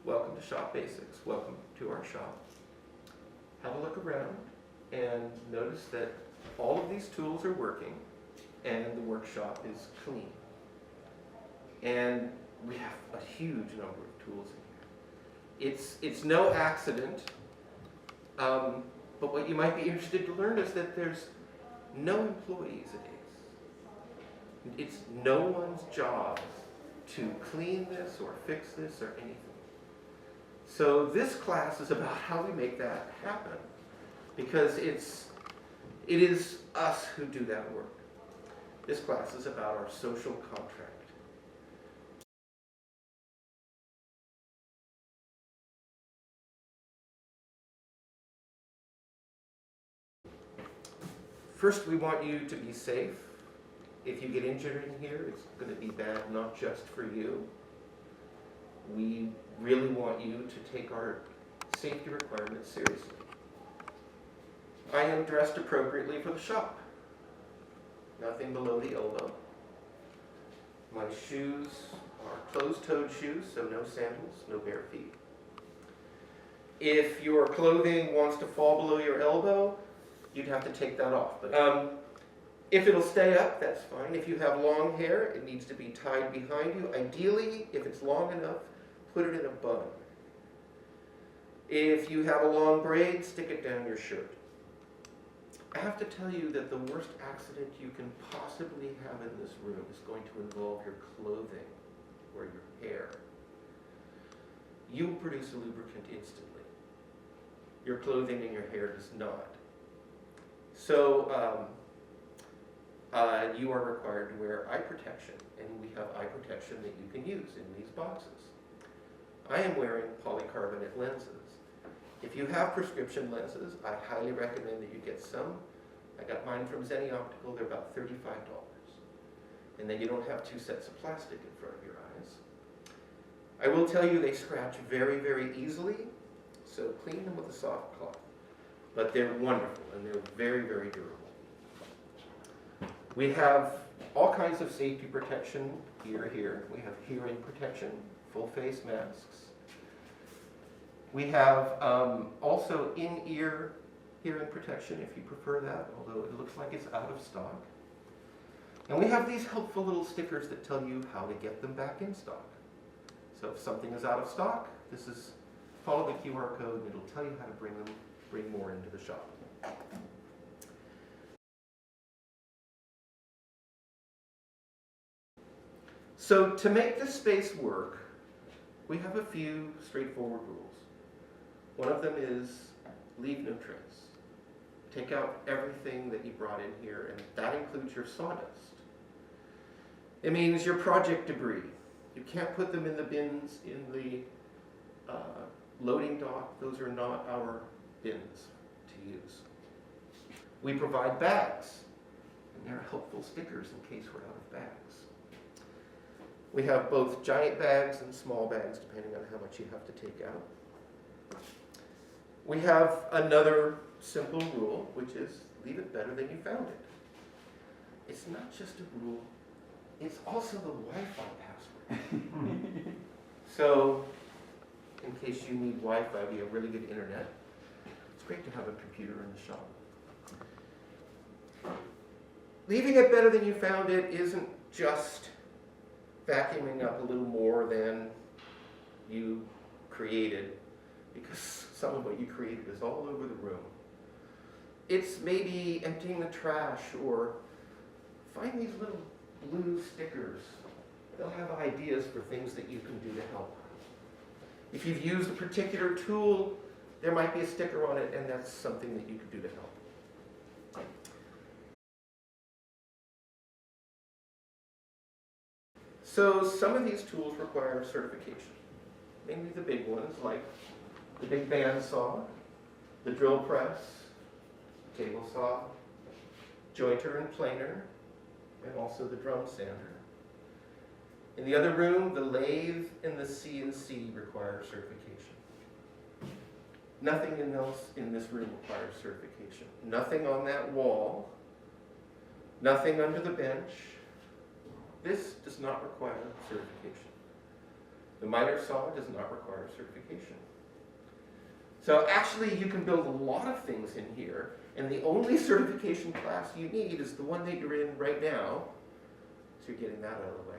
welcome to Shop Basics. Welcome to our shop. Have a look around and notice that all of these tools are working and the workshop is clean. And we have a huge number of tools in here. It's no accident, but what you might be interested to learn is that there's no employees at Ace. It's no one's job to clean this or fix this or anything. So this class is about how we make that happen, because it is us who do that work. This class is about our social contract. First, we want you to be safe. If you get injured in here, it's going to be bad not just for you. We really want you to take our safety requirements seriously. I am dressed appropriately for the shop. Nothing below the elbow. My shoes are closed-toed shoes, so no sandals, no bare feet. If your clothing wants to fall below your elbow, you'd have to take that off. But if it'll stay up, that's fine. If you have long hair, it needs to be tied behind you. Ideally, if it's long enough, put it in a bun. If you have a long braid, stick it down your shirt. I have to tell you that the worst accident you can possibly have in this room is going to involve your clothing or your hair. You will produce a lubricant instantly. Your clothing and your hair does not. So you are required to wear eye protection, and we have eye protection that you can use in these boxes. I am wearing polycarbonate lenses. If you have prescription lenses, I highly recommend that you get some. I got mine from Zenny Optical. They're about $35. And then you don't have two sets of plastic in front of your eyes. I will tell you they scratch very, very easily, so clean them with a soft cloth. But they're wonderful, and they're very, very durable. We have all kinds of safety protection here. We have hearing protection, full face masks. We have also in-ear hearing protection if you prefer that, although it looks like it's out of stock. And we have these helpful little stickers that tell you how to get them back in stock. So if something is out of stock, follow the QR code and it'll tell you how to bring more into the shop. So to make this space work, we have a few straightforward rules. One of them is leave no trace. Take out everything that you brought in here, and that includes your sawdust. It means your project debris. You can't put them in the bins in the loading dock. Those are not our bins to use. We provide bags, and they're helpful stickers in case we're out of bags. We have both giant bags and small bags, depending on how much you have to take out. We have another simple rule, which is leave it better than you found it. It's not just a rule, it's also the Wi-Fi password. So, in case you need Wi-Fi, we have really good internet. It's great to have a computer in the shop. Leaving it better than you found it isn't just vacuuming up a little more than you created, because some of what you created is all over the room. It's maybe emptying the trash, or find these little blue stickers. They'll have ideas for things that you can do to help. If you've used a particular tool, there might be a sticker on it, and that's something that you can do to help. So some of these tools require certification, mainly the big ones like the big bandsaw, the drill press, table saw, jointer and planer, and also the drum sander. In the other room, the lathe and the CNC require certification. Nothing else in this room requires certification. Nothing on that wall, nothing under the bench. This does not require certification. The minor saw does not require certification. So actually you can build a lot of things in here, and the only certification class you need is the one that you're in right now. So you're getting that out of the way.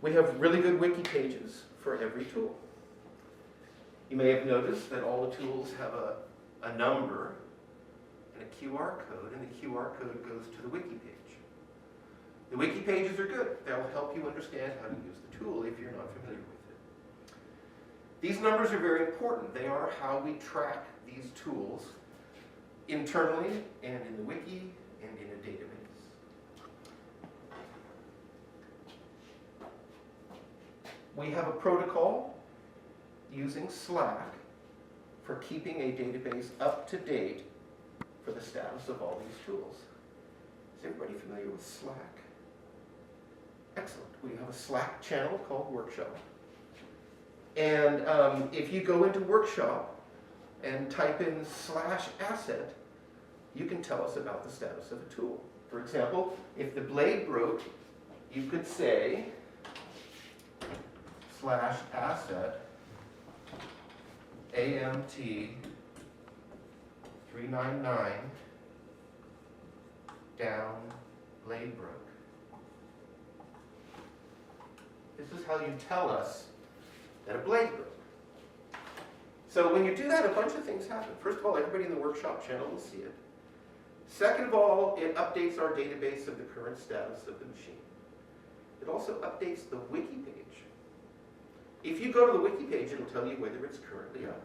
We have really good wiki pages for every tool. You may have noticed that all the tools have a number and a QR code, and the QR code goes to the wiki page. The wiki pages are good. They'll help you understand how to use the tool if you're not familiar with it. These numbers are very important. They are how we track these tools internally and in the wiki and in a database. We have a protocol using Slack for keeping a database up to date for the status of all these tools. Is everybody familiar with Slack? Excellent. We have a Slack channel called Workshop. And if you go into Workshop and type in /asset, you can tell us about the status of a tool. For example, if the blade broke, you could say /asset AMT 399 down blade broke. This is how you tell us that a blade broke. So when you do that, a bunch of things happen. First of all, everybody in the workshop channel will see it. Second of all, it updates our database of the current status of the machine. It also updates the wiki page. If you go to the wiki page, it'll tell you whether it's currently up.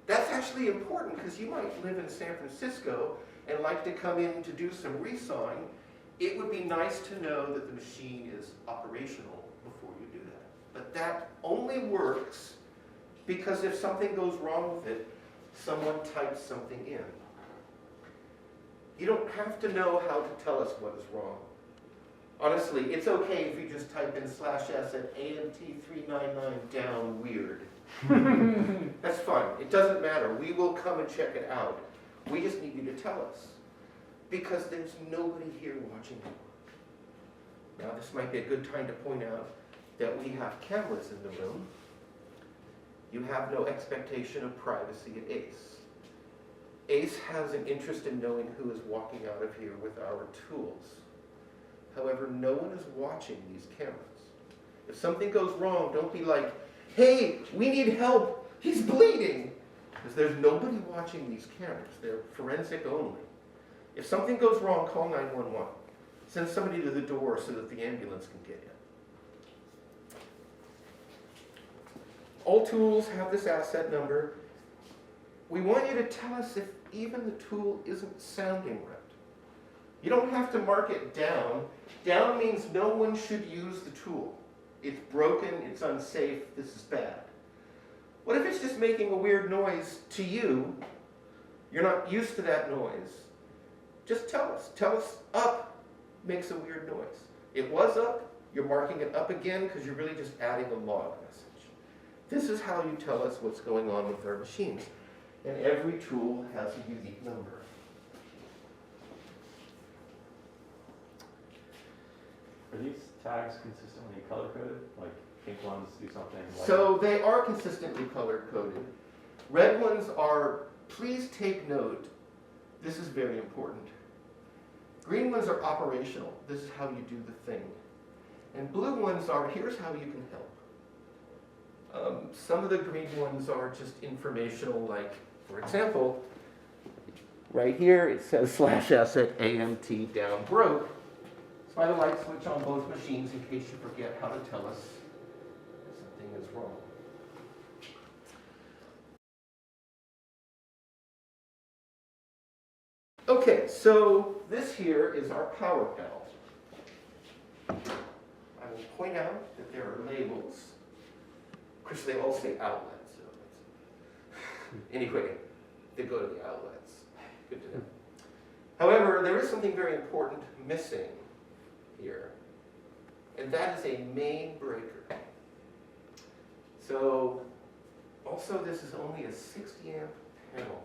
That's actually important because you might live in San Francisco and like to come in to do some resawing. It would be nice to know that the machine is operational before you do that. But that only works because if something goes wrong with it, someone types something in. You don't have to know how to tell us what is wrong. Honestly, it's okay if you just type in /asset AMT 399 down weird. That's fine. It doesn't matter. We will come and check it out. We just need you to tell us. Because there's nobody here watching it work. Now, this might be a good time to point out that we have cameras in the room. You have no expectation of privacy at Ace. Ace has an interest in knowing who is walking out of here with our tools. However, no one is watching these cameras. If something goes wrong, don't be like, hey, we need help, he's bleeding. Because there's nobody watching these cameras. They're forensic only. If something goes wrong, call 911. Send somebody to the door so that the ambulance can get in. All tools have this asset number. We want you to tell us if even the tool isn't sounding right. You don't have to mark it down. Down means no one should use the tool. It's broken, it's unsafe, this is bad. What if it's just making a weird noise to you? You're not used to that noise. Just tell us. Tell us up makes a weird noise. It was up, you're marking it up again because you're really just adding a log message. This is how you tell us what's going on with our machines. And every tool has a unique number. Are these tags consistently color-coded? Like pink ones do something like... So they are consistently color-coded. Red ones are, please take note, this is very important. Green ones are operational. This is how you do the thing. And blue ones are, here's how you can help. Some of the green ones are just informational, like, for example, right here it says /asset AMT down broke. It's by the light switch on both machines in case you forget how to tell us something is wrong. Okay, so this here is our power pedal. I will point out that there are labels. Of course, they all say outlet, so anyway, they go to the outlets. Good to know. However, there is something very important missing here, and that is a main breaker. So, also this is only a 60 amp panel.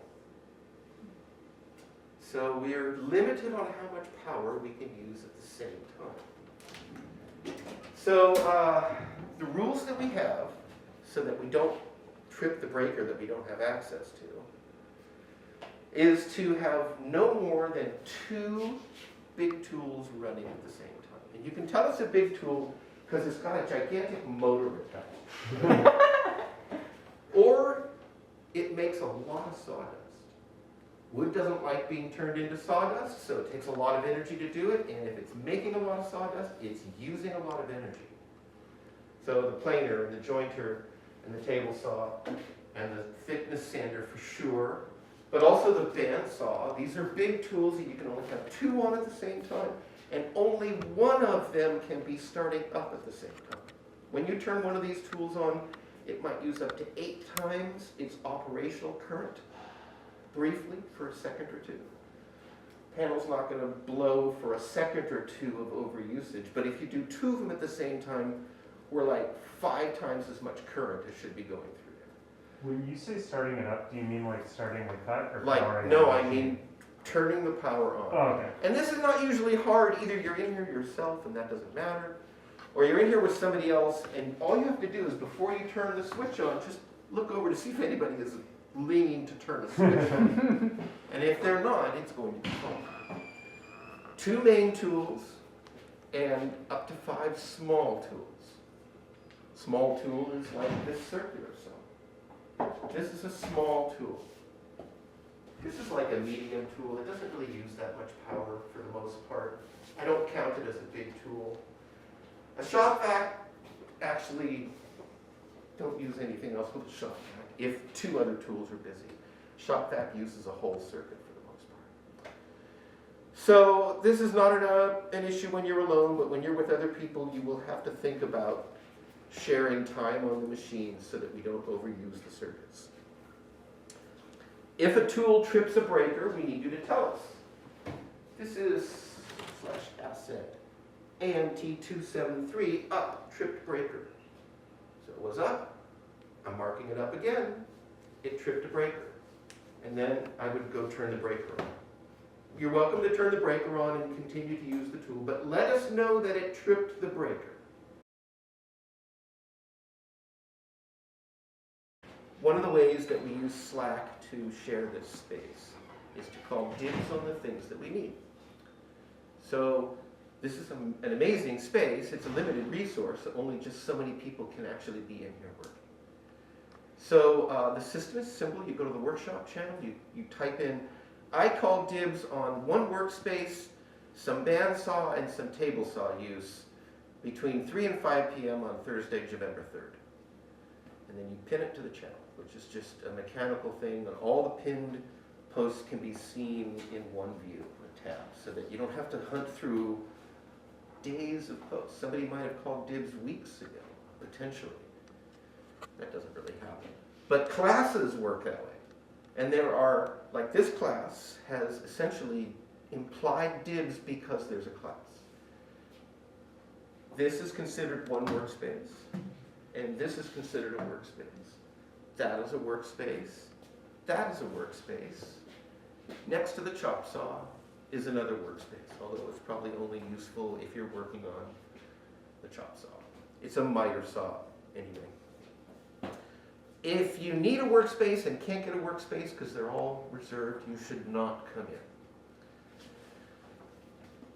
So we are limited on how much power we can use at the same time. So the rules that we have, so that we don't trip the breaker that we don't have access to, is to have no more than 2 big tools running at the same time. And you can tell it's a big tool because it's got a gigantic motor attached. Or it makes a lot of sawdust. Wood doesn't like being turned into sawdust, so it takes a lot of energy to do it, and if it's making a lot of sawdust, it's using a lot of energy. So the planer and the jointer and the table saw and the thickness sander for sure, but also the bandsaw. These are big tools that you can only have 2 on at the same time, and only one of them can be starting up at the same time. When you turn one of these tools on, it might use up to 8 times its operational current, briefly for a second or 2. Panel's not going to blow for a second or 2 of overusage, but if you do 2 of them at the same time, we're like 5 times as much current as should be going through there. When you say starting it up, do you mean like starting like that, or Like, powering no, it I up? mean turning the power on. Oh, okay. And this is not usually hard. Either you're in here yourself and that doesn't matter, or you're in here with somebody else, and all you have to do is before you turn the switch on, just look over to see if anybody is leaning to turn a switch on. And if they're not, it's going to be on. 2 main tools and up to 5 small tools. Small tool is like this circular saw. This is a small tool. This is like a medium tool. It doesn't really use that much power for the most part. I don't count it as a big tool. A shop vac, actually, don't use anything else with a shop vac if 2 other tools are busy. Shop vac uses a whole circuit for the most part. So this is not an issue when you're alone, but when you're with other people, you will have to think about sharing time on the machine so that we don't overuse the circuits. If a tool trips a breaker, we need you to tell us. This is /asset AMT273 up tripped breaker. So it was up, I'm marking it up again, it tripped a breaker. And then I would go turn the breaker on. You're welcome to turn the breaker on and continue to use the tool, but let us know that it tripped the breaker. One of the ways that we use Slack to share this space is to call dibs on the things that we need. So this is an amazing space. It's a limited resource. Only just so many people can actually be in here working. So the system is simple. You go to the workshop channel. You type in, I call dibs on 1 workspace, some bandsaw, and some table saw use between 3 and 5 p.m. on Thursday, November 3rd. And then you pin it to the channel, which is just a mechanical thing, and all the pinned posts can be seen in one view, a tab, so that you don't have to hunt through days of posts. Somebody might have called dibs weeks ago, potentially. That doesn't really happen. But classes work that way. And there are, like this class has essentially implied dibs because there's a class. This is considered 1 workspace. And this is considered a workspace. That is a workspace. That is a workspace. Next to the chop saw is another workspace, although it's probably only useful if you're working on the chop saw. It's a miter saw anyway. If you need a workspace and can't get a workspace because they're all reserved, you should not come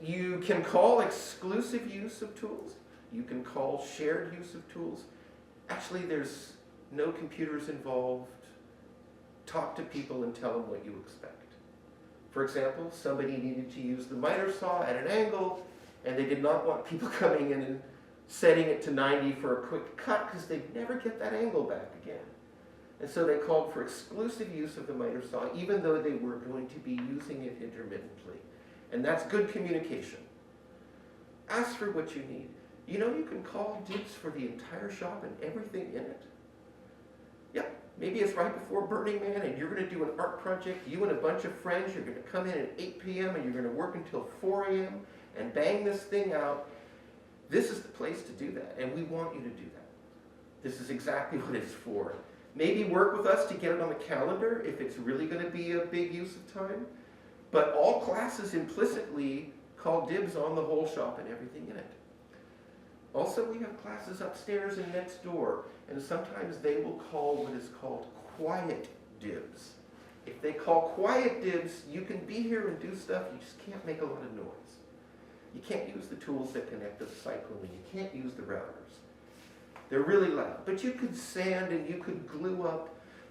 in. You can call exclusive use of tools. You can call shared use of tools. Actually, there's no computers involved. Talk to people and tell them what you expect. For example, somebody needed to use the miter saw at an angle, and they did not want people coming in and setting it to 90 for a quick cut because they'd never get that angle back again. And so they called for exclusive use of the miter saw, even though they were going to be using it intermittently. And that's good communication. Ask for what you need. You know you can call dibs for the entire shop and everything in it. Yep, maybe it's right before Burning Man and you're going to do an art project. You and a bunch of friends, you're going to come in at 8 p.m. and you're going to work until 4 a.m. and bang this thing out. This is the place to do that, and we want you to do that. This is exactly what it's for. Maybe work with us to get it on the calendar if it's really going to be a big use of time. But all classes implicitly call dibs on the whole shop and everything in it. Also, we have classes upstairs and next door, and sometimes they will call what is called quiet dibs. If they call quiet dibs, you can be here and do stuff, you just can't make a lot of noise. You can't use the tools that connect to the cyclone, and you can't use the routers. They're really loud. But you could sand, and you could glue up,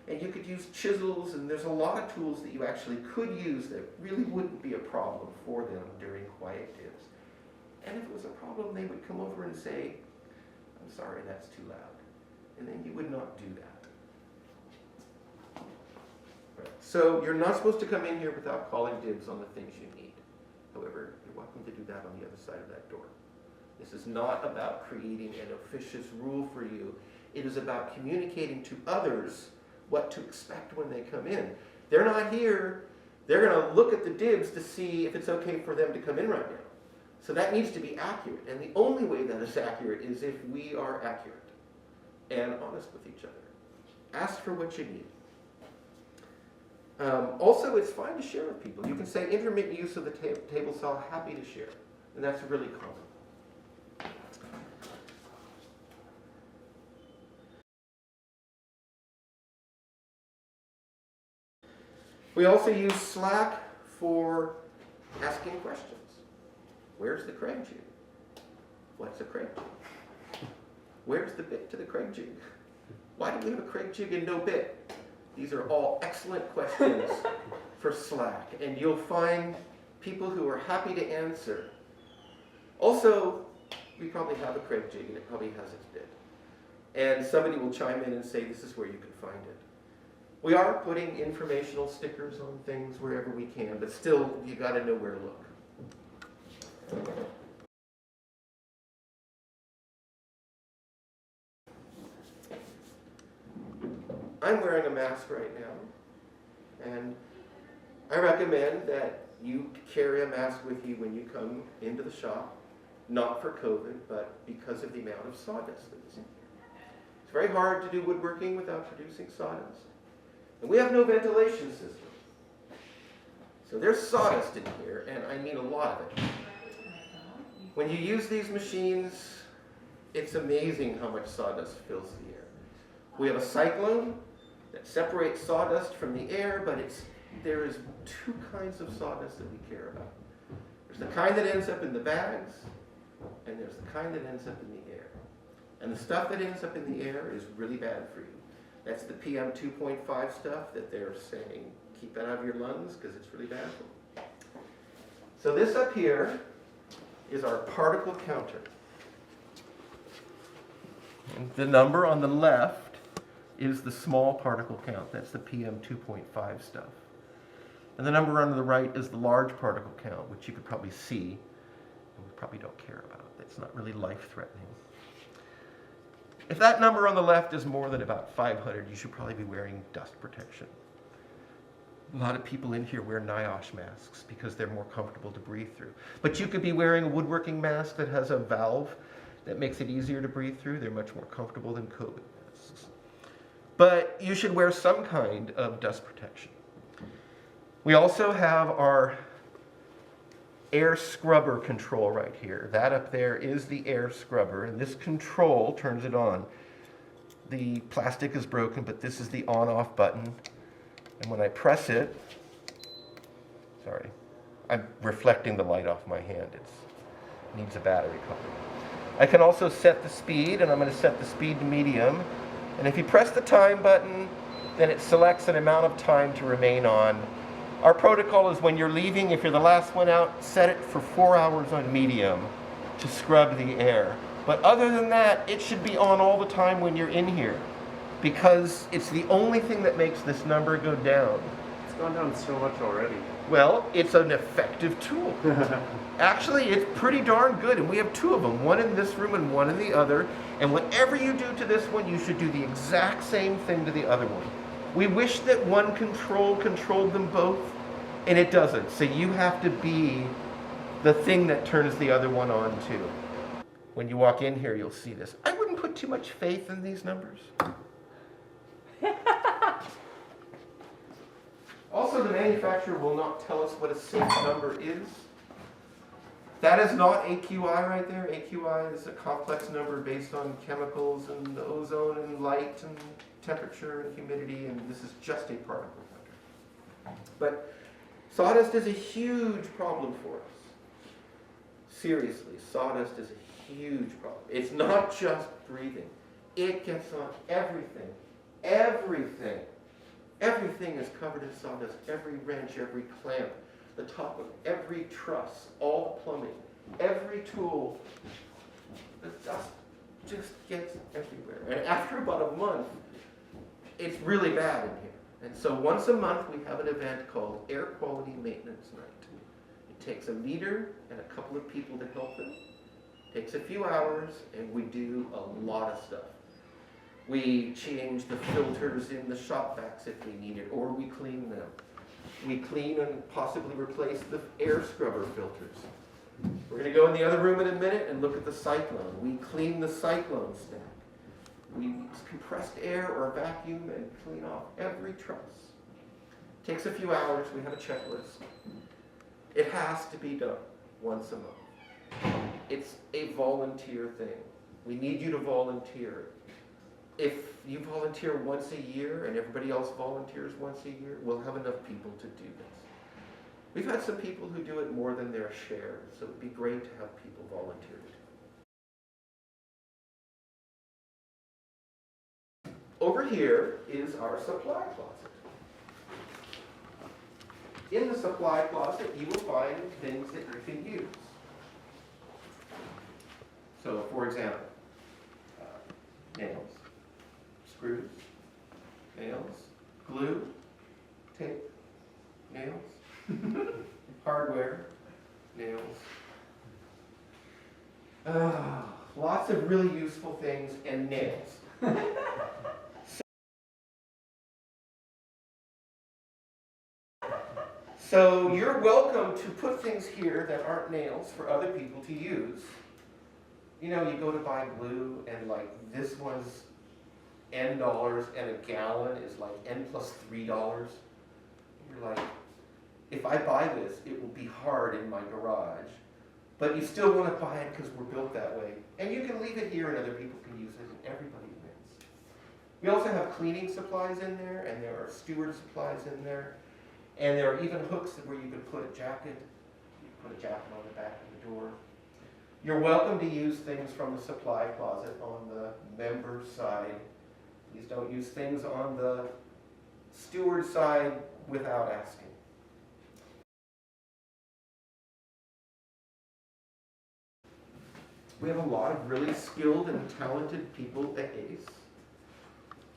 and you could use chisels, and there's a lot of tools that you actually could use that really wouldn't be a problem for them during quiet dibs. And if it was a problem, they would come over and say, I'm sorry, that's too loud. And then you would not do that. Right. So you're not supposed to come in here without calling dibs on the things you need. However, you're welcome to do that on the other side of that door. This is not about creating an officious rule for you. It is about communicating to others what to expect when they come in. They're not here. They're going to look at the dibs to see if it's okay for them to come in right now. So that needs to be accurate. And the only way that is accurate is if we are accurate and honest with each other. Ask for what you need. Also, it's fine to share with people. You can say intermittent use of the table saw, happy to share. And that's really common. We also use Slack for asking questions. Where's the Craig jig? What's a Craig jig? Where's the bit to the Craig jig? Why do we have a Craig jig and no bit? These are all excellent questions for Slack, and you'll find people who are happy to answer. Also, we probably have a Craig jig and it probably has its bit. And somebody will chime in and say, this is where you can find it. We are putting informational stickers on things wherever we can, but still, you got to know where to look. I'm wearing a mask right now, and I recommend that you carry a mask with you when you come into the shop, not for COVID, but because of the amount of sawdust that is in here. It's very hard to do woodworking without producing sawdust. And we have no ventilation system. So there's sawdust in here, and I mean a lot of it. When you use these machines, it's amazing how much sawdust fills the air. We have a cyclone that separates sawdust from the air, but there is two kinds of sawdust that we care about. There's the kind that ends up in the bags, and there's the kind that ends up in the air. And the stuff that ends up in the air is really bad for you. That's the PM 2.5 stuff that they're saying, keep it out of your lungs because it's really bad for you. So this up here is our particle counter. And the number on the left is the small particle count. That's the PM 2.5 stuff. And the number on the right is the large particle count, which you could probably see, and we probably don't care about. That's not really life-threatening. If that number on the left is more than about 500, you should probably be wearing dust protection. A lot of people in here wear NIOSH masks because they're more comfortable to breathe through. But you could be wearing a woodworking mask that has a valve that makes it easier to breathe through. They're much more comfortable than COVID masks. But you should wear some kind of dust protection. We also have our air scrubber control right here. That up there is the air scrubber, and this control turns it on. The plastic is broken, but this is the on-off button. And when I press it, sorry, I'm reflecting the light off my hand. It needs a battery cover. I can also set the speed, and I'm going to set the speed to medium. And if you press the time button, then it selects an amount of time to remain on. Our protocol is when you're leaving, if you're the last one out, set it for 4 hours on medium to scrub the air. But other than that, it should be on all the time when you're in here, because it's the only thing that makes this number go down. It's gone down so much already. Well, it's an effective tool. Actually, it's pretty darn good, and we have two of them, one in this room and one in the other. And whatever you do to this one, you should do the exact same thing to the other one. We wish that one controlled them both, and it doesn't. So you have to be the thing that turns the other one on too. When you walk in here, you'll see this. I wouldn't put too much faith in these numbers. Also, the manufacturer will not tell us what a safe number is. That is not AQI right there. AQI is a complex number based on chemicals and ozone and light and temperature and humidity, and this is just a particle number. But sawdust is a huge problem for us. Seriously, sawdust is a huge problem. It's not just breathing. It gets on everything. Everything. Everything is covered in sawdust. Every wrench, every clamp, the top of every truss, all the plumbing, every tool. The dust just gets everywhere. And after about a month, it's really bad in here. And so once a month we have an event called Air Quality Maintenance Night. It takes a leader and a couple of people to help them. It takes a few hours, and we do a lot of stuff. We change the filters in the shop vacs if we need it, or we clean them. We clean and possibly replace the air scrubber filters. We're going to go in the other room in a minute and look at the cyclone. We clean the cyclone stack. We use compressed air or vacuum and clean off every truss. It takes a few hours. We have a checklist. It has to be done once a month. It's a volunteer thing. We need you to volunteer. If you volunteer once a year and everybody else volunteers once a year, we'll have enough people to do this. We've had some people who do it more than their share, so it'd be great to have people volunteer to do it. Over here is our supply closet. In the supply closet, you will find things that you can use. So, for example, nails, screws, nails, glue, tape, nails, hardware, nails. Lots of really useful things and nails. So you're welcome to put things here that aren't nails for other people to use. You know, you go to buy glue and like this one's N dollars and a gallon is like N plus $3. You're like, if I buy this, it will be hard in my garage. But you still want to buy it because we're built that way. And you can leave it here and other people can use it and everybody wins. We also have cleaning supplies in there, and there are steward supplies in there. And there are even hooks where you can put a jacket. You can put a jacket on the back of the door. You're welcome to use things from the supply closet on the member side. Please don't use things on the steward side without asking. We have a lot of really skilled and talented people at Ace.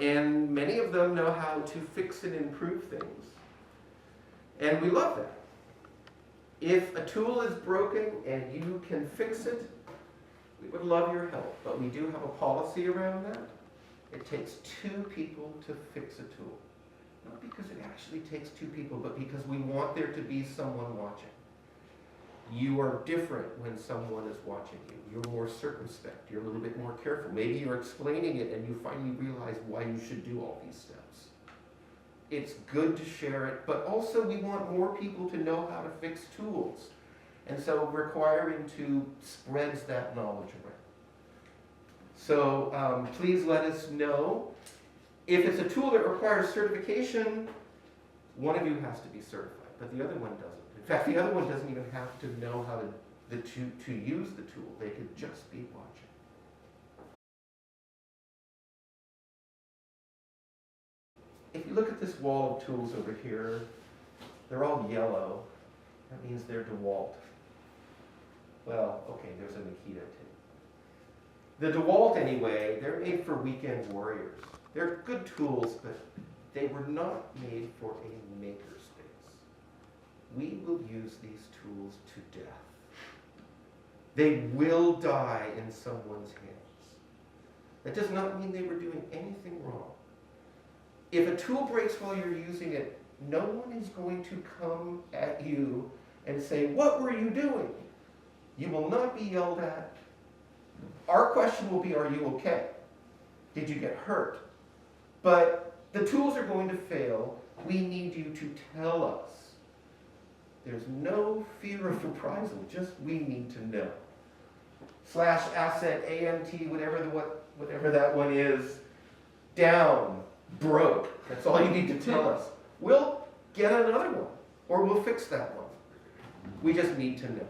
And many of them know how to fix and improve things. And we love that. If a tool is broken and you can fix it, we would love your help. But we do have a policy around that. It takes 2 people to fix a tool. Not because it actually takes 2 people, but because we want there to be someone watching. You are different when someone is watching you. You're more circumspect. You're a little bit more careful. Maybe you're explaining it and you finally realize why you should do all these steps. It's good to share it, but also we want more people to know how to fix tools. And so requiring to spreads that knowledge around. So please let us know. If it's a tool that requires certification, one of you has to be certified, but the other one doesn't. In fact, the other one doesn't even have to know how to use the tool. They could just be watching. If you look at this wall of tools over here, they're all yellow. That means they're DeWalt. Well, okay, there's a Makita too. The DeWalt, anyway, they're made for weekend warriors. They're good tools, but they were not made for a makerspace. We will use these tools to death. They will die in someone's hands. That does not mean they were doing anything wrong. If a tool breaks while you're using it, no one is going to come at you and say, "What were you doing?" You will not be yelled at. Our question will be, "Are you okay? Did you get hurt?" But the tools are going to fail. we need you to tell us. There's no fear of reprisal, just we need to know. Slash asset, AMT, whatever that one is, down, broke. That's all you need to tell us. We'll get another one, or we'll fix that one. We just need to know.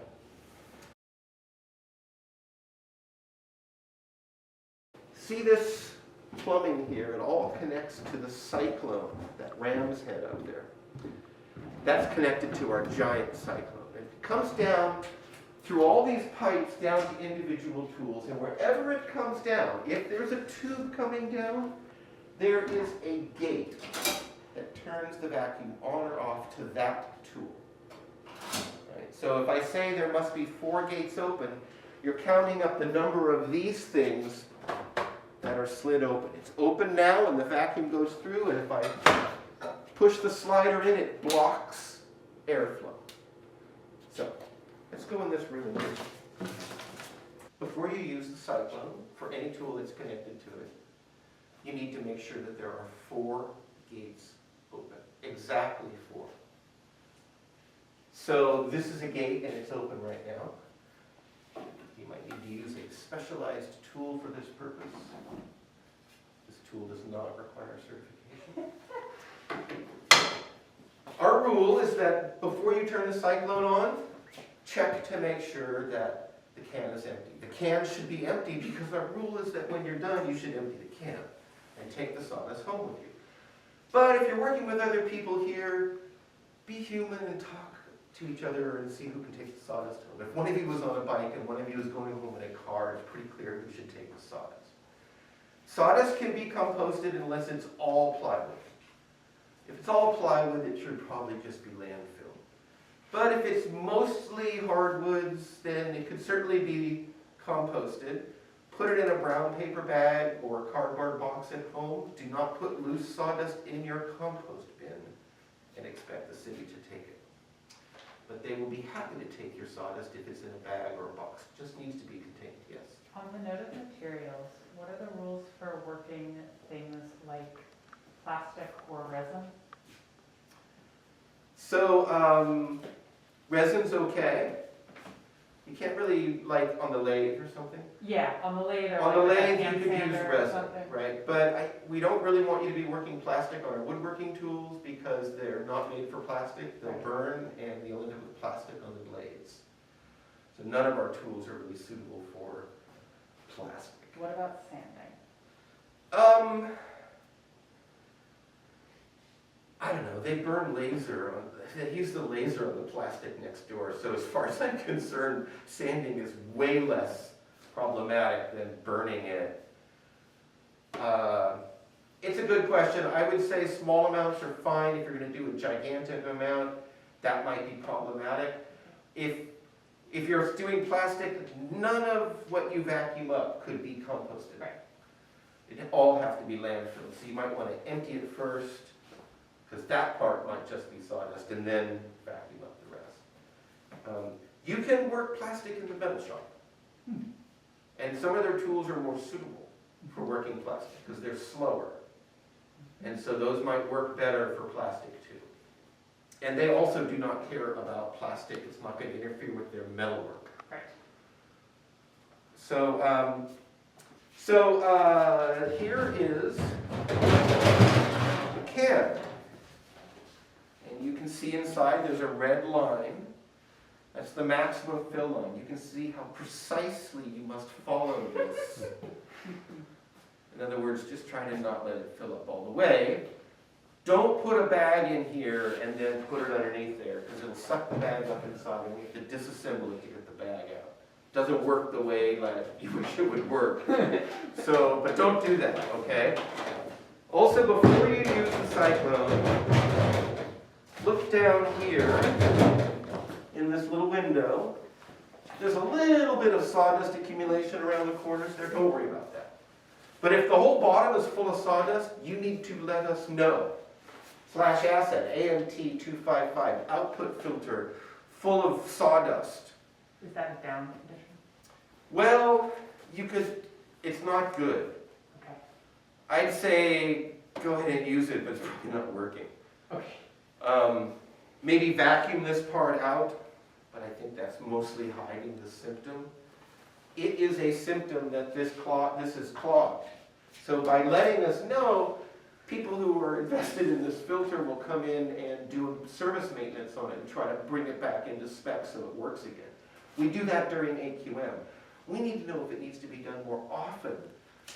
See this plumbing here? It all connects to the cyclone, that ram's head up there. That's connected to our giant cyclone. It comes down through all these pipes down to individual tools, and wherever it comes down, if there's a tube coming down, there is a gate that turns the vacuum on or off to that tool. Right? So if I say there must be 4 gates open, you're counting up the number of these things that are slid open. It's open now and the vacuum goes through, and if I push the slider in, it blocks airflow. So let's go in this room and do. Before you use the cyclone for any tool that's connected to it, you need to make sure that there are 4 gates open. Exactly 4. So this is a gate and it's open right now. You might need to use a specialized tool for this purpose. This tool does not require certification. Our rule is that before you turn the cyclone on, check to make sure that the can is empty. The can should be empty because our rule is that when you're done, you should empty the can and take the sawdust home with you. But if you're working with other people here, be human and talk to each other and see who can take the sawdust home. If one of you was on a bike and one of you is going home in a car, it's pretty clear who should take the sawdust. Sawdust can be composted unless it's all plywood. If it's all plywood, it should probably just be landfill. But if it's mostly hardwoods, then it could certainly be composted. Put it in a brown paper bag or a cardboard box at home. Do not put loose sawdust in your compost bin and expect the city to take it. But they will be happy to take your sawdust if it's in a bag or a box. It just needs to be contained, yes. On the note of materials, what are the rules for working things like plastic or resin? So, resin's okay. You can't really, like, on the lathe or something. Yeah, on the lathe or On the like lathe, a you hand could use sander or resin, something. right? But we don't really want you to be working plastic on our woodworking tools because they're not made for plastic. They'll Right. burn, and you'll end up with plastic on the blades. So none of our tools are really suitable for plastic. What about sanding? I don't know. They burn laser on. They use the laser on the plastic next door. So as far as I'm concerned, sanding is way less problematic than burning it. It's a good question. I would say small amounts are fine. If you're going to do a gigantic amount, that might be problematic. If you're doing plastic, none of what you vacuum up could be composted. Right. It all have to be landfilled. So you might want to empty it first, because that part might just be sawdust, and then vacuum up the rest. You can work plastic in the metal shop. And some of their tools are more suitable for working plastic, because they're slower. And so those might work better for plastic too. And they also do not care about plastic. It's not going to interfere with their metalwork. Right. So, here is the can. And you can see inside there's a red line. That's the maximum fill line. You can see how precisely you must follow this. In other words, just try to not let it fill up all the way. Don't put a bag in here and then put it underneath there, because it'll suck the bag up inside and we have to disassemble it to get the bag out. Doesn't work the way that you wish it would work. So, but don't do that, okay? Also, before you use the cyclone, look down here in this little window. There's a little bit of sawdust accumulation around the corners there. Don't worry about that. But if the whole bottom is full of sawdust, you need to let us know. /asset, AMT255, output filter, full of sawdust. Is that a down condition? Well, it's not good. Okay. I'd say go ahead and use it, but it's probably not working. Okay. Maybe vacuum this part out, but I think that's mostly hiding the symptom. It is a symptom that this is clogged. So by letting us know, people who are invested in this filter will come in and do service maintenance on it and try to bring it back into spec so it works again. We do that during AQM. We need to know if it needs to be done more often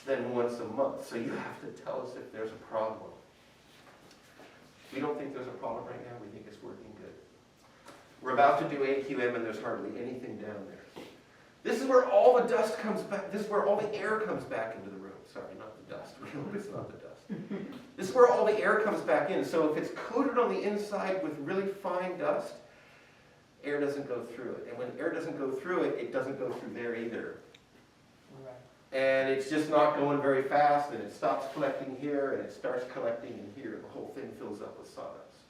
than once a month. So you have to tell us if there's a problem. We don't think there's a problem right now. We think it's working good. We're about to do AQM and there's hardly anything down there. This is where all the dust comes back. This is where all the air comes back into the room. Sorry, not the dust. We hope it's not the dust. This is where all the air comes back in. So if it's coated on the inside with really fine dust, air doesn't go through it. And when air doesn't go through it, it doesn't go through there either. Right. And it's just not going very fast, and it stops collecting here, and it starts collecting in here. The whole thing fills up with sawdust.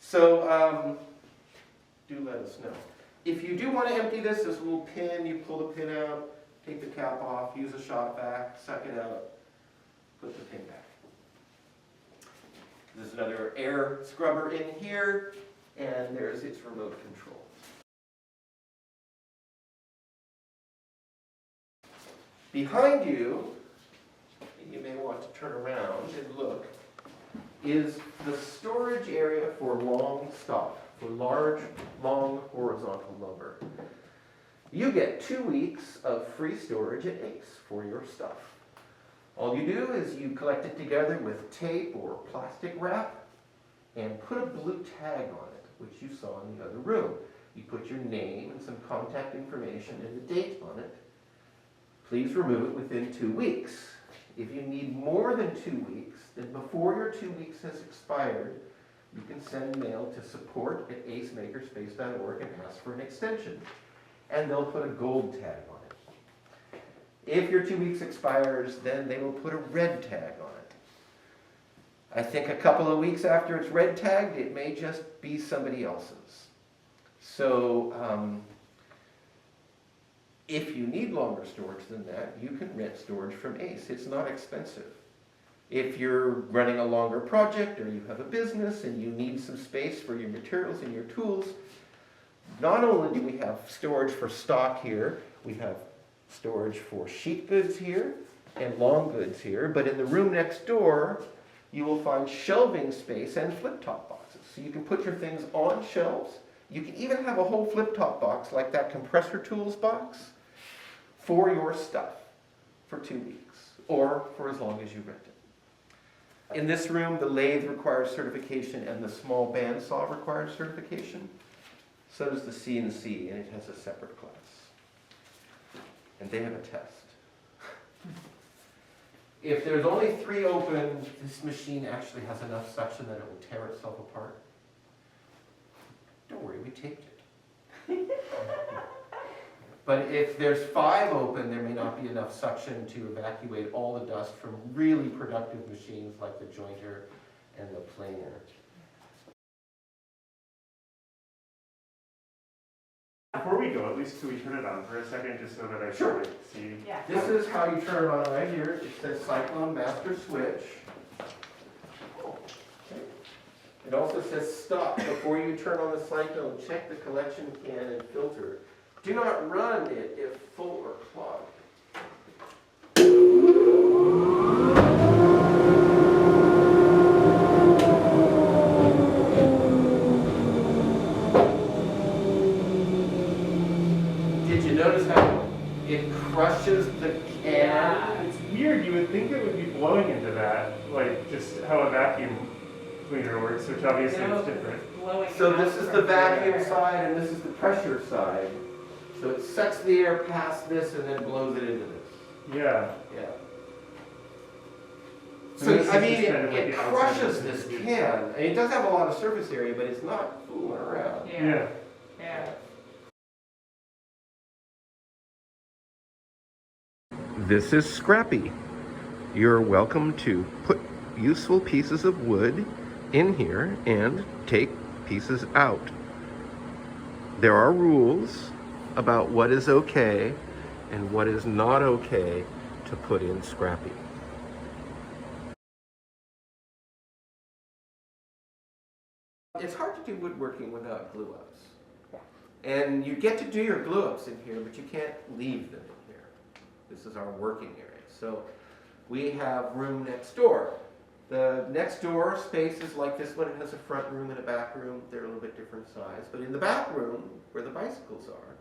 So do let us know. If you do want to empty this little pin, you pull the pin out, take the cap off, use a shop vac, suck it out, put the pin back. There's another air scrubber in here, and there's its remote control. Behind you, and you may want to turn around and look, is the storage area for long stock, for large, long horizontal lumber. You get 2 weeks of free storage at Ace for your stuff. All you do is you collect it together with tape or plastic wrap and put a blue tag on it, which you saw in the other room. You put your name and some contact information and the date on it. Please remove it within 2 weeks. If you need more than 2 weeks, then before your 2 weeks has expired, you can send mail to support@acemakerspace.org and ask for an extension. And they'll put a gold tag on it. If your 2 weeks expires, then they will put a red tag on it. I think a couple of weeks after it's red tagged, it may just be somebody else's. So if you need longer storage than that, you can rent storage from Ace. It's not expensive. If you're running a longer project or you have a business and you need some space for your materials and your tools, not only do we have storage for stock here, we have storage for sheet goods here and long goods here, but in the room next door, you will find shelving space and flip-top boxes. So you can put your things on shelves. You can even have a whole flip-top box like that compressor tools box for your stuff for 2 weeks or for as long as you rent it. In this room, the lathe requires certification and the small bandsaw requires certification. So does the CNC, and it has a separate class. And they have a test. If there's only 3 open, this machine actually has enough suction that it will tear itself apart. Don't worry, we taped it. But if there's 5 open, there may not be enough suction to evacuate all the dust from really productive machines like the jointer and the planer. Before we go, at least could we turn it on for a second, just so that I Sure. can see? Yeah. This is how you turn it on right here. It says Cyclone Master Switch. Okay. It also says stop. Before you turn on the cyclone, check the collection can and filter. Do not run it if full or clogged. Did you notice how it crushes the can? Yeah. It's weird, you would think it would be blowing into that, like just how a vacuum cleaner works, which obviously is different. Blowing So out this is from the vacuum there. side and this is the pressure side. So it sucks the air past this and then blows it into this. Yeah. Yeah. And So, this I is mean, just kind of like it the outside crushes of this the- can. And it does have a lot of surface area, but it's not fooling around. Yeah. Yeah. This is Scrappy. You're welcome to put useful pieces of wood in here and take pieces out. There are rules about what is okay and what is not okay to put in Scrappy. It's hard to do woodworking without glue ups. And you get to do your glue ups in here, but you can't leave them in here. This is our working area. So we have room next door. The next door space is like this one. It has a front room and a back room. They're a little bit different size. But in the back room, where the bicycles are,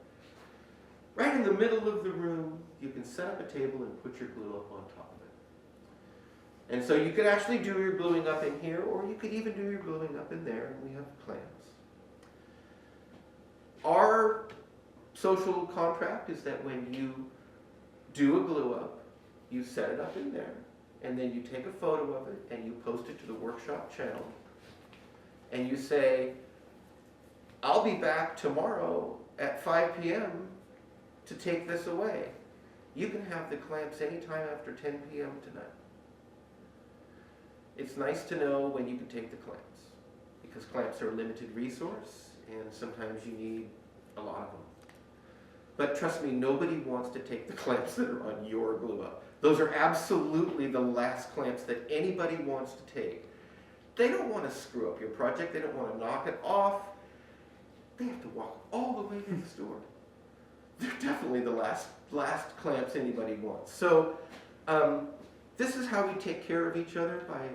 right in the middle of the room, you can set up a table and put your glue up on top of it. And so you could actually do your gluing up in here, or you could even do your gluing up in there, and we have clamps. Our social contract is that when you do a glue up, you set it up in there, and then you take a photo of it and you post it to the workshop channel, and you say, I'll be back tomorrow at 5 p.m. to take this away. You can have the clamps anytime after 10 p.m. tonight. It's nice to know when you can take the clamps, because clamps are a limited resource, and sometimes you need a lot of them. But trust me, nobody wants to take the clamps that are on your glue up. Those are absolutely the last clamps that anybody wants to take. They don't want to screw up your project. They don't want to knock it off. They have to walk all the way to the store. They're definitely the last clamps anybody wants. So this is how we take care of each other, by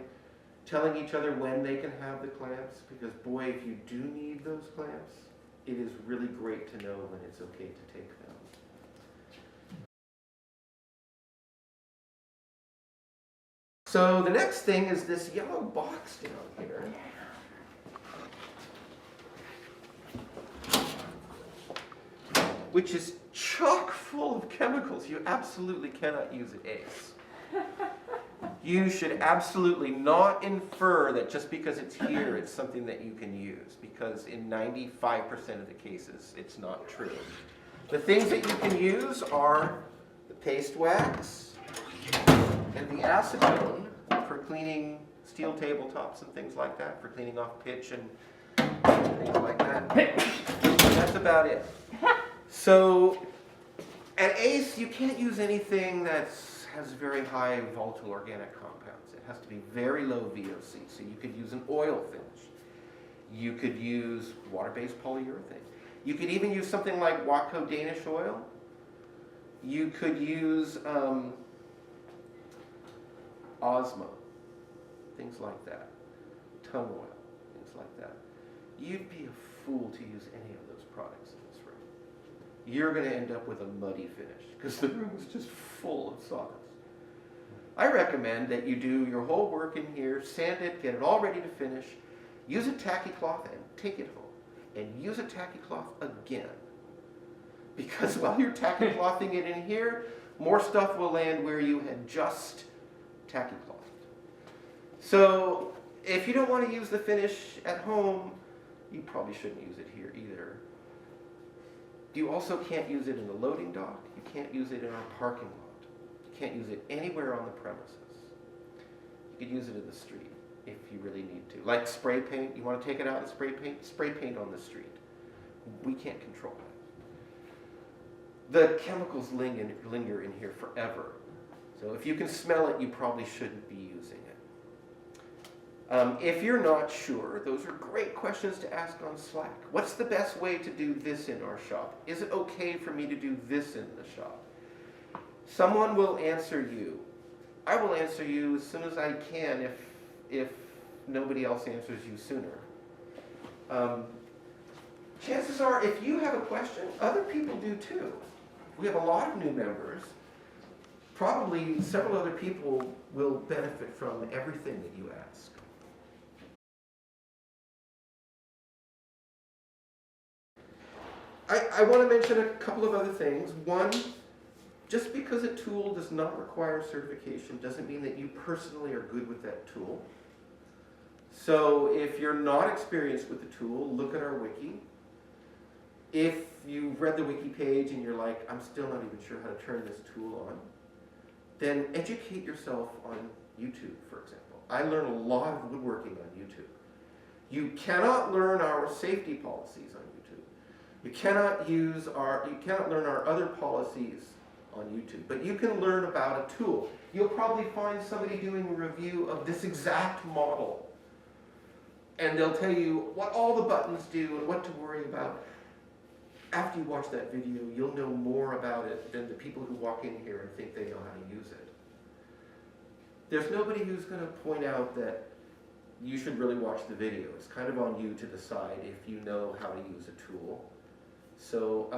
telling each other when they can have the clamps, because boy, if you do need those clamps, it is really great to know when it's okay to take them. So the next thing is this yellow box down here. Which is chock full of chemicals. You absolutely cannot use it, Ace. You should absolutely not infer that just because it's here, it's something that you can use, because in 95% of the cases, it's not true. The things that you can use are the paste wax and the acetone for cleaning steel tabletops and things like that, for cleaning off pitch and things like that. That's about it. So at Ace, you can't use anything that has very high volatile organic compounds. It has to be very low VOC. So you could use an oil finish. You could use water-based polyurethane. You could even use something like Watco Danish oil. You could use Osmo, things like that. Tung oil, things like that. You'd be a fool to use any of those products in this room. You're going to end up with a muddy finish because the room is just full of sawdust. I recommend that you do your whole work in here, sand it, get it all ready to finish, use a tacky cloth and take it home. And use a tacky cloth again. Because while you're tacky clothing it in here, more stuff will land where you had just tacky clothed. So if you don't want to use the finish at home, you probably shouldn't use it here either. You also can't use it in the loading dock. You can't use it in our parking lot. You can't use it anywhere on the premises. You could use it in the street if you really need to. Like spray paint, you want to take it out and spray paint on the street. We can't control that. The chemicals linger in here forever. So if you can smell it, you probably shouldn't be using it. If you're not sure, those are great questions to ask on Slack. What's the best way to do this in our shop? Is it okay for me to do this in the shop? Someone will answer you. I will answer you as soon as I can if nobody else answers you sooner. Chances are, if you have a question, other people do too. We have a lot of new members. Probably several other people will benefit from everything that you ask. I want to mention a couple of other things. One, just because a tool does not require certification doesn't mean that you personally are good with that tool. So if you're not experienced with the tool, look at our wiki. If you've read the wiki page and you're like, I'm still not even sure how to turn this tool on, then educate yourself on YouTube, for example. I learn a lot of woodworking on YouTube. You cannot learn our safety policies on YouTube. You cannot learn our other policies on YouTube, but you can learn about a tool. You'll probably find somebody doing a review of this exact model And they'll tell you what all the buttons do and what to worry about. After you watch that video, you'll know more about it than the people who walk in here and think they know how to use it. There's nobody who's going to point out that you should really watch the video. It's kind of on you to decide if you know how to use a tool. So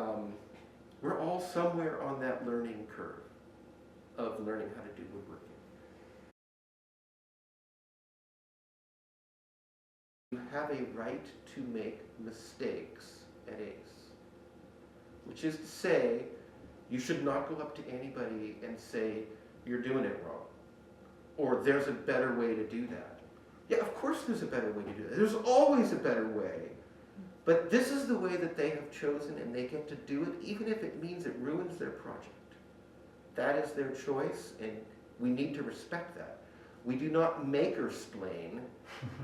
we're all somewhere on that learning curve of learning how to do woodworking. You have a right to make mistakes at Ace, which is to say, you should not go up to anybody and say, you're doing it wrong, or there's a better way to do that. Yeah, of course there's a better way to do that. There's always a better way, but this is the way that they have chosen, and they get to do it, even if it means it ruins their project. That is their choice, and we need to respect that. We do not makersplain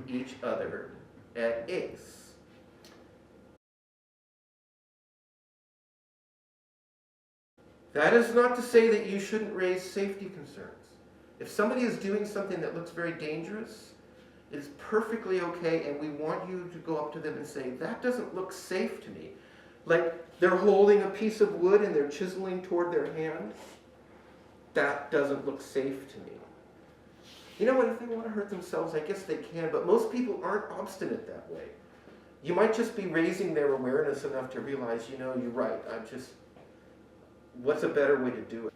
each other at Ace. That is not to say that you shouldn't raise safety concerns. If somebody is doing something that looks very dangerous, it is perfectly okay, and we want you to go up to them and say, that doesn't look safe to me. Like they're holding a piece of wood and they're chiseling toward their hand. That doesn't look safe to me. You know what, if they want to hurt themselves, I guess they can, but most people aren't obstinate that way. You might just be raising their awareness enough to realize, you know, you're right, what's a better way to do it?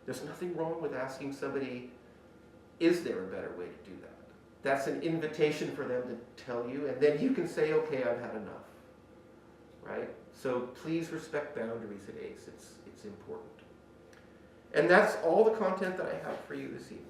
There's nothing wrong with asking somebody, is there a better way to do that? That's an invitation for them to tell you, and then you can say, okay, I've had enough, right? So please respect boundaries at Ace, it's important. And that's all the content that I have for you this evening.